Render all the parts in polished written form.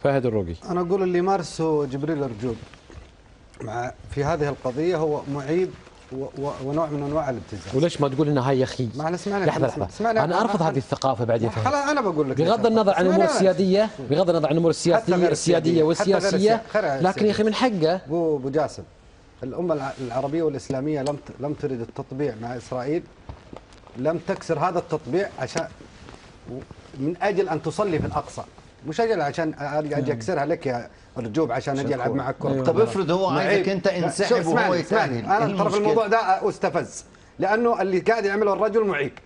فهد الروقي. انا اقول اللي مارسه جبريل رجوب في هذه القضيه هو معيب ونوع من انواع الابتزاز. وليش ما تقول انها هي اخي؟ لحظه انا ارفض هذه الثقافه بعد يا فهد. انا بقول لك بغض النظر عن الامور السياديه، بغض النظر عن الامور السياديه والسياسيه، لكن يا اخي من حقه. ابو جاسم، الامه العربيه والاسلاميه لم ترد التطبيع مع اسرائيل، لم تكسر هذا التطبيع عشان من اجل ان تصلي في الاقصى، مش اجل عشان اجي اكسرها لك يا رجوب عشان اجي العب معك كره. طب افرض هو عايزك انت انسحب وهو يتاهل. انا طرف الموضوع ده استفز، لانه اللي قاعد يعمله الرجل معيب.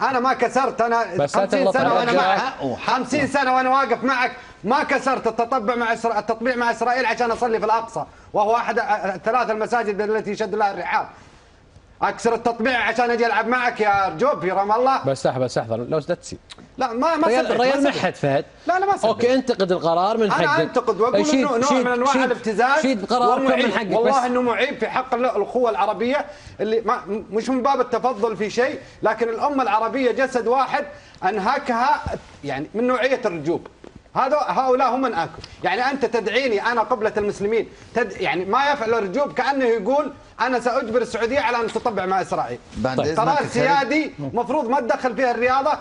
انا ما كسرت، انا 50 سنه وانا معك، 50 سنه وانا واقف معك، ما كسرت التطبيع مع اسرائيل عشان اصلي في الاقصى، وهو احد الثلاث المساجد التي يشد لها الرحال. اكسر التطبيع عشان اجي العب معك يا رجوب في رام الله. بس احذر لو لا تسيب. لا ما الريال محد فهد. لا انا ما صدق. اوكي انتقد القرار من حقك. انا انتقد واقول انه نوع من انواع الابتزاز. شيد قراركم من حقك. والله انه معيب في حق الاخوه العربيه، اللي مش من باب التفضل في شيء، لكن الامه العربيه جسد واحد انهكها يعني من نوعيه الرجوب. هؤلاء هم من اكل. يعني انت تدعيني انا قبلة المسلمين، يعني ما يفعل الرجوب كانه يقول انا ساجبر السعوديه على ان تطبع مع اسرائيل. قرار سيادي مفروض ما تدخل فيها الرياضه.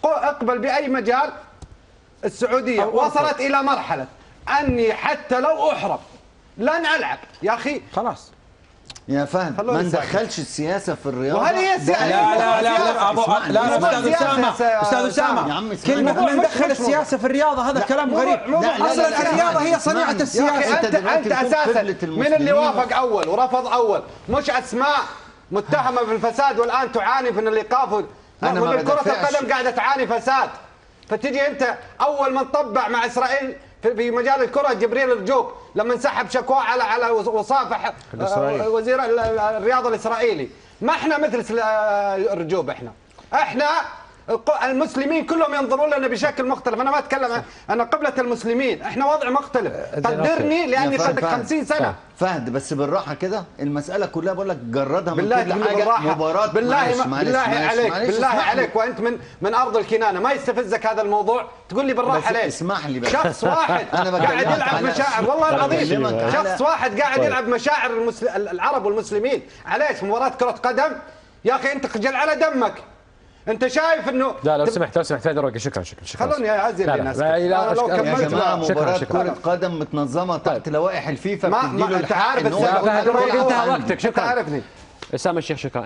اقبل باي مجال. السعوديه وصلت الى مرحله اني حتى لو احرم لن العب يا اخي. خلاص يا فهد، ما ندخلش السياسه في الرياضه. وهل هي سياسه؟ لا استاذ اسامه كلمه ما ندخل السياسه في الرياضه هذا كلام غريب. اصلا الرياضه هي صنيعه السياسه. انت اساسا من اللي وافق اول ورفض اول، مش اسماء متهمه بالفساد والان تعاني من الايقاف. من كره القدم قاعده تعاني فساد، فتجي انت اول من طبع مع اسرائيل في مجال الكره جبريل رجوب لما انسحب شكواه على وصافح وزير الرياضه الاسرائيلي. ما احنا مثل الرجوب، احنا المسلمين كلهم ينظرون لنا بشكل مختلف. انا ما اتكلم، انا قبلة المسلمين، احنا وضع مختلف. قدرني لاني قد 50 سنه. فهد بس بالراحه كده، المساله كلها بقول لك جردها من بالله كل حاجه. مباراه بالله عليك وانت من ارض الكنانه، ما يستفزك هذا الموضوع تقول لي بالراحه ليه؟ اسمح لي بس. شخص واحد قاعد يلعب مشاعر، والله العظيم شخص واحد قاعد يلعب مشاعر العرب والمسلمين. عليك مباراه كره قدم يا اخي، انت خجل على دمك. انت شايف انه لا لو سمحت فهد الروقي. شكرا خلوني اعزل الناس. يا جماعه مباراه كره قدم متنظمه تحت لوائح الفيفا بتديله الحق. فهد الروقي انتهى وقتك. شكرا. تعرفني اسامه الشيخ شكرا.